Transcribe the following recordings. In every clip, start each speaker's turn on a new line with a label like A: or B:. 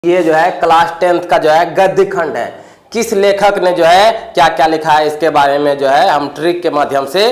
A: ये जो है क्लास 10th का जो है गद्य खंड है। किस लेखक ने जो है क्या क्या लिखा है इसके बारे में जो है हम ट्रिक के माध्यम से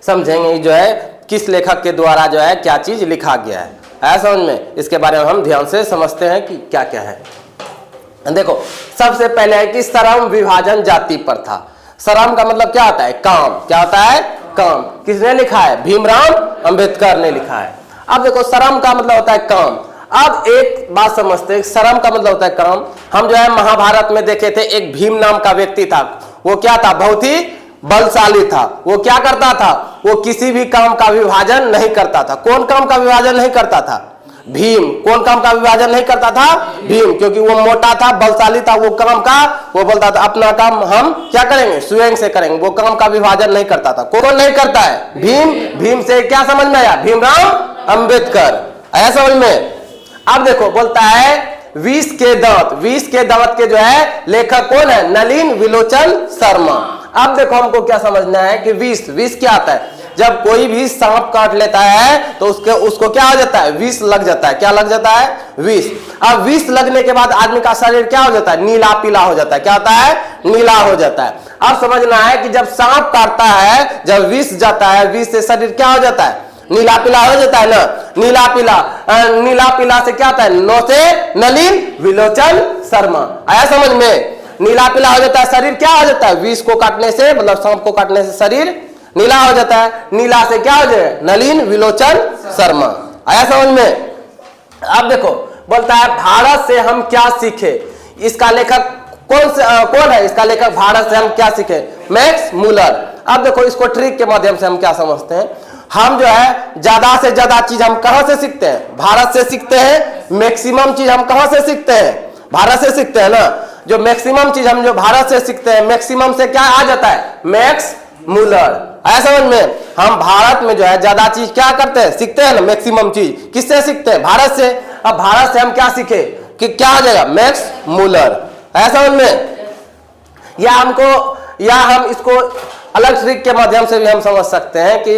A: समझेंगे। जो है किस लेखक के द्वारा जो है क्या चीज लिखा गया है समझ में। इसके बारे में हम ध्यान से समझते हैं कि क्या क्या है। देखो सबसे पहले है कि श्रम विभाजन जाति पर था। श्रम का मतलब क्या होता है? काम। क्या होता है? काम। किसने लिखा है? भीमराव अंबेडकर ने लिखा है। अब देखो श्रम का मतलब होता है काम। अब एक बात समझते हैं, श्रम का मतलब होता है काम। हम जो है महाभारत में देखे थे, एक भीम नाम का व्यक्ति था। वो क्या था? बहुत ही बलशाली था। वो क्या करता था? वो किसी भी काम का विभाजन नहीं करता था। कौन काम का विभाजन नहीं करता था? भीम। कौन काम का विभाजन नहीं करता था? भीम। क्योंकि वो मोटा था, बलशाली था, वो काम का वो बोलता था अपना काम हम क्या करेंगे? स्वयं से करेंगे। वो काम का विभाजन नहीं करता था। कौन नहीं करता है? भीम। भीम से क्या समझ में आया? भीमराव अंबेडकर। आया समझ में? अब देखो बोलता है विष के दांत। विष के दांत के जो है लेखक कौन है? नलिन विलोचन शर्मा। अब देखो हमको क्या समझना है कि विष क्या आता है? जब कोई भी सांप काट लेता है तो उसको क्या हो जाता है? विष लग जाता है। क्या लग जाता है? विष। अब विष लगने के बाद आदमी का शरीर क्या हो जाता है? नीला पीला हो जाता है। क्या होता है? नीला हो जाता है। अब समझना है कि जब सांप काटता है, जब विष जाता है, विष से शरीर क्या हो जाता है? नीला पीला हो जाता है ना। नीला पीला से क्या आता है? नो से नलिन विलोचन शर्मा। आया समझ में? नीला पीला हो जाता है शरीर। क्या हो जाता है? विष को काटने से, मतलब सांप को काटने से शरीर नीला हो जाता है। नीला से क्या हो जाए? नलिन विलोचन शर्मा। आया समझ में? अब देखो बोलता है भारत से हम क्या सीखे। इसका लेखक कौन है? इसका लेखक भारत से हम क्या सीखे? Max Muller. अब देखो इसको ट्रिक के माध्यम से हम क्या समझते हैं। हम जो है ज्यादा से ज्यादा चीज हम कहां से सीखते हैं? भारत से सीखते हैं। मैक्सिमम चीज हम कहां से सीखते हैं? भारत से सीखते हैं ना। जो मैक्सिमम चीज हम जो भारत से सीखते हैं, मैक्सिमम से क्या आ जाता है? Max Muller. आया समझ में? हम भारत में जो है ज्यादा चीज क्या करते हैं? सीखते हैं ना। मैक्सिमम चीज किससे सीखते हैं? भारत से। अब भारत से हम क्या सीखे कि क्या आ जाएगा? Max Muller. आया समझ में? या हम इसको अलग ट्रिक के माध्यम से भी हम समझ सकते हैं कि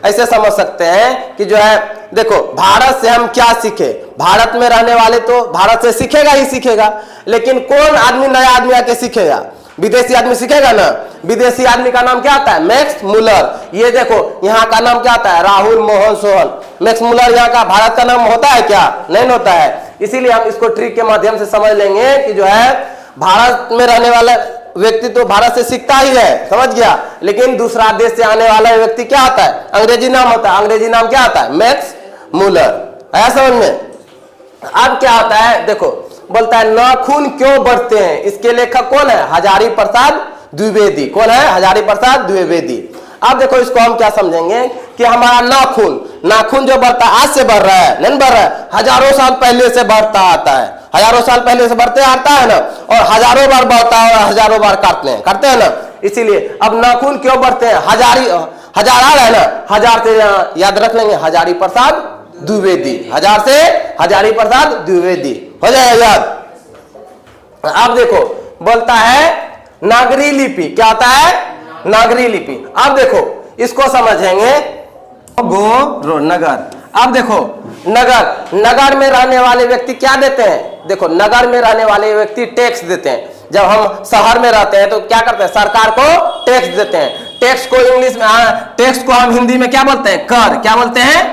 A: ऐसे समझ सकते हैं कि जो है देखो भारत से हम क्या सीखे। भारत में रहने वाले तो भारत से सीखेगा ही सीखेगा, लेकिन कौन आदमी नया आदमी आके सीखेगा? विदेशी आदमी सीखेगा ना। विदेशी आदमी का नाम क्या आता है? Max Muller. ये देखो यहाँ का नाम क्या आता है? राहुल मोहन सोहन। मैक्स मुलर यहाँ का भारत का नाम होता है क्या? नहीं होता है। इसीलिए हम इसको ट्रिक के माध्यम से समझ लेंगे कि जो है भारत में रहने वाला व्यक्ति तो भारत से सीखता ही है, समझ गया। लेकिन दूसरा देश से आने वाला व्यक्ति क्या आता है? अंग्रेजी नाम होता है। अंग्रेजी नाम क्या आता है? Max Muller. आया समझ में? अब क्या होता है देखो बोलता है नाखून क्यों बढ़ते हैं। इसके लेखक कौन है? हजारी प्रसाद द्विवेदी। कौन है? हजारी प्रसाद द्विवेदी। अब देखो इसको हम क्या समझेंगे कि हमारा नाखून जो बढ़ता है, आज से बढ़ रहा है, नहीं बढ़ रहा है, हजारों साल पहले से बढ़ता आता है। हजारों साल पहले से बढ़ते आता है ना, और हजारों बार बढ़ता है और हजारों बार काटते हैं ना। इसीलिए अब नाखून क्यों बढ़ते हैं? हजार आ रहा है ना, हजार से याद रख लेंगे हजारी प्रसाद द्विवेदी। हजार से हजारी प्रसाद द्विवेदी हो जाएगा याद। अब देखो बोलता है नागरी लिपि। क्या होता है? नागरी लिपि। अब देखो इसको समझेंगे। नगर। अब देखो नगर में रहने वाले व्यक्ति क्या देते हैं? देखो नगर में रहने वाले व्यक्ति टैक्स देते हैं। जब हम शहर में रहते हैं तो क्या करते हैं? सरकार को टैक्स देते हैं। टैक्स को इंग्लिश में टैक्स को हम हिंदी में क्या बोलते हैं? कर। क्या बोलते हैं?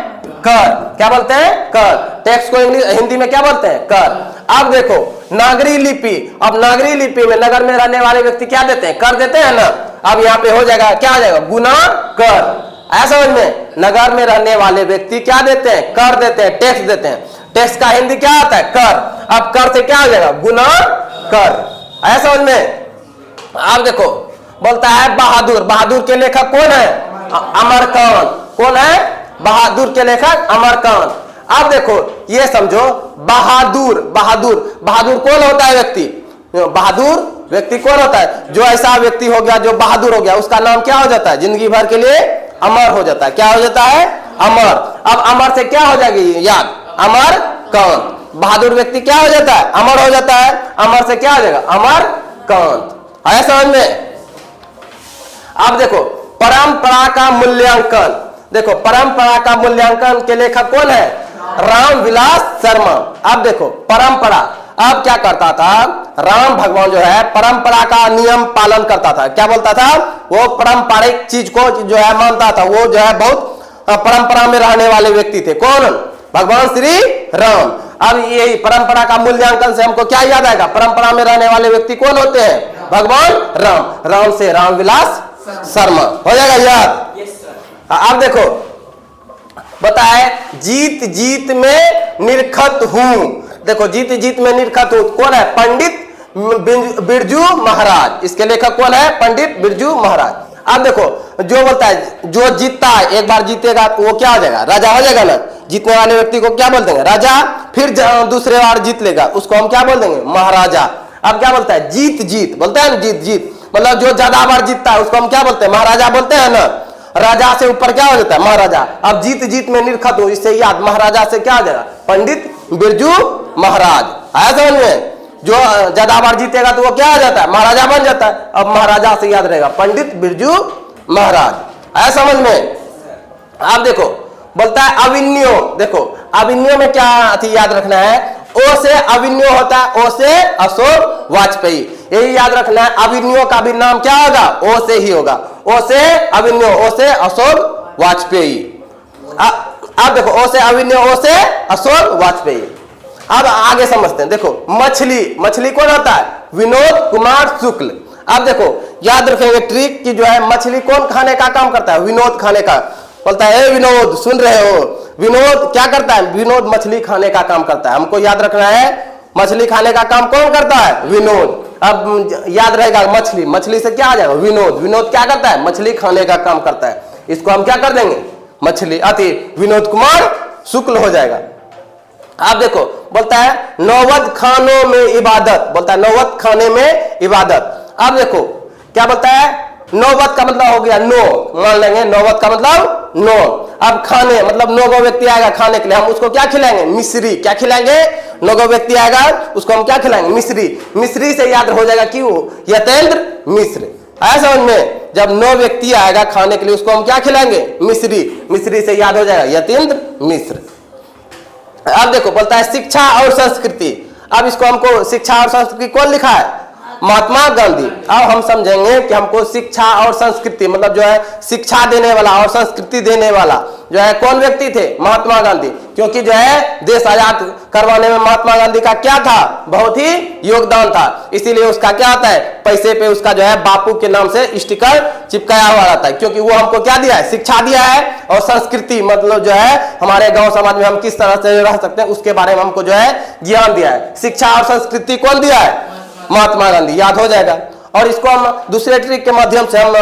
A: कर। क्या बोलते हैं? कर। टैक्स को हिंदी में क्या बोलते हैं? कर। अब देखो नागरी लिपि। अब नागरी लिपि में नगर में रहने वाले व्यक्ति क्या देते हैं? कर देते हैं ना। अब यहाँ पे हो जाएगा क्या आ जाएगा? गुना कर। ऐसा समझ में? नगर में रहने वाले व्यक्ति क्या देते हैं? कर देते हैं, टैक्स देते हैं। टैक्स का हिंदी क्या आता है? कर। अब कर से क्या हो जाएगा? गुना कर। ऐसा समझ में? अब देखो बोलता है बहादुर। बहादुर के लेखक कौन है? अमरकांत। कौन है? बहादुर के लेखक अमरकांत। अब देखो ये समझो बहादुर कौन होता है व्यक्ति? बहादुर व्यक्ति कौन होता है? जो ऐसा व्यक्ति हो गया जो बहादुर हो गया, उसका नाम क्या हो जाता है? जिंदगी भर के लिए अमर हो जाता है। क्या हो जाता है? अमर। अब अमर से क्या हो जाएगी याद? अमरकांत। बहादुर व्यक्ति क्या हो जाता है? अमर हो जाता है। अमर से क्या हो जाएगा? अमरकांत। आया समझ में? अब देखो परंपरा का मूल्यांकन। देखो परंपरा का मूल्यांकन के लेखक कौन है? रामविलास शर्मा। अब देखो परंपरा, अब क्या करता था, राम भगवान जो है परंपरा का नियम पालन करता था। क्या बोलता था, वो पारंपरिक चीज को जो है मानता था। वो जो है बहुत परंपरा में रहने वाले व्यक्ति थे। कौन, भगवान श्री राम। अब यही परंपरा का मूल्यांकन से हमको क्या याद आएगा, परंपरा में रहने वाले व्यक्ति कौन होते हैं, भगवान राम। राम से रामविलास शर्मा, हो जाएगा याद। अब देखो बताए, जीत जीत में निरखत हूं। देखो जीत जीत में निरखत हूं कौन है, पंडित बिरजू महाराज। इसके लेखक कौन है, पंडित बिरजू महाराज। अब देखो जो बोलता है, जो जीतता है, एक बार जीतेगा तो वो क्या हो जाएगा, राजा हो जाएगा ना। जीतने वाले व्यक्ति को क्या बोल देंगे, राजा। फिर दूसरे बार जीत लेगा उसको हम क्या बोल देंगे, महाराजा। अब क्या बोलता है, जीत जीत बोलता है ना, जीत जीत मतलब जो ज्यादा बार जीतता है उसको हम क्या बोलते हैं, महाराजा बोलते हैं ना। राजा से ऊपर क्या हो जाता है, महाराजा। अब जीत जीत में निरखत हो, इससे याद, महाराजा से क्या हो जाएगा, पंडित बिरजू महाराज। आया समझ में, जो ज्यादा बार जीतेगा तो वो क्या आ जाता है, महाराजा बन जाता है। अब महाराजा से याद रहेगा, पंडित बिरजू महाराज। आया समझ में। आप देखो बोलता है अविन्यो। देखो अविन्यो में क्या याद रखना है, ओ से अविन्यो होता है, ओ से अशोक वाजपेयी, यही याद रखना है। अविन्यो का भी नाम क्या होगा, ओ से ही होगा। ओ से अविन्यो, ओ से अशोक वाजपेयी। अब देखो ओ से अविन्यो, ओ से अशोक वाजपेयी। अब आगे समझते हैं। देखो मछली, मछली कौन होता है, विनोद कुमार शुक्ल। अब देखो याद रखेंगे ट्रिक कि जो है मछली कौन खाने का काम करता है, विनोद खाने का। बोलता है विनोद सुन रहे हो, विनोद क्या करता है, विनोद मछली खाने का काम करता है। हमको याद रखना है मछली खाने का काम कौन करता है, विनोद। अब याद रहेगा मछली, मछली से क्या आ जाएगा, विनोद। विनोद क्या करता है, मछली खाने का काम करता है। इसको हम क्या कर देंगे, मछली अति विनोद कुमार शुक्ल हो जाएगा। आप देखो बोलता है नौवत खानों में इबादत। बोलता है नौवत खाने में इबादत। अब देखो क्या बोलता है, नौबत का मतलब हो गया नौ, मान लेंगे नौबत का मतलब नौ। अब खाने मतलब 9 गो व्यक्ति आएगा खाने के लिए, हम उसको क्या खिलाएंगे, मिश्री। क्या खिलाएंगे, 9 गो व्यक्ति आएगा उसको हम क्या खिलाएंगे, मिश्री। मिश्री से याद हो जाएगा कि वो यतेंद्र मिश्र। आया समझ में, जब 9 व्यक्ति आएगा खाने के लिए उसको हम क्या खिलाएंगे, मिश्री। मिश्री से याद हो जाएगा यतेंद्र मिश्र। अब देखो बोलता है शिक्षा और संस्कृति। अब इसको हमको शिक्षा और संस्कृति कौन लिखा है, महात्मा गांधी। अब हम समझेंगे कि हमको शिक्षा और संस्कृति मतलब जो है शिक्षा देने वाला और संस्कृति देने वाला जो है कौन व्यक्ति थे, महात्मा गांधी। क्योंकि जो है देश आजाद करवाने में महात्मा गांधी का क्या था, बहुत ही योगदान था। इसीलिए उसका क्या आता है, पैसे पे उसका जो है बापू के नाम से स्टिकर चिपकाया हुआ रहता है। क्योंकि वो हमको क्या दिया है, शिक्षा दिया है। और संस्कृति मतलब जो है हमारे गांव समाज में हम किस तरह से रह सकते हैं उसके बारे में हमको जो है ज्ञान दिया है। शिक्षा और संस्कृति कौन दिया है, महात्मा गांधी। याद हो जाएगा। और इसको हम दूसरे ट्रिक के माध्यम से हम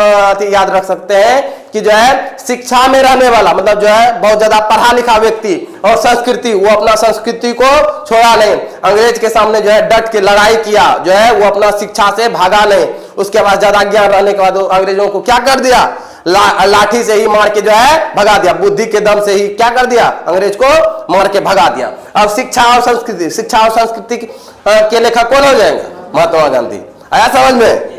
A: याद रख सकते हैं कि जो है शिक्षा में रहने वाला मतलब जो है बहुत ज्यादा पढ़ा लिखा व्यक्ति और संस्कृति, वो अपना संस्कृति को छोड़ा नहीं। अंग्रेज के सामने जो है डट के लड़ाई किया, जो है वो अपना शिक्षा से भागा नहीं। उसके बाद ज्यादा ज्ञान रहने के बाद अंग्रेजों को क्या कर दिया, लाठी से ही मार के जो है भगा दिया। बुद्धि के दम से ही क्या कर दिया, अंग्रेज को मार के भगा दिया। अब शिक्षा और संस्कृति, शिक्षा और संस्कृति के लेखक कौन हो जाएंगे, महात्मा गांधी। आया समझ में।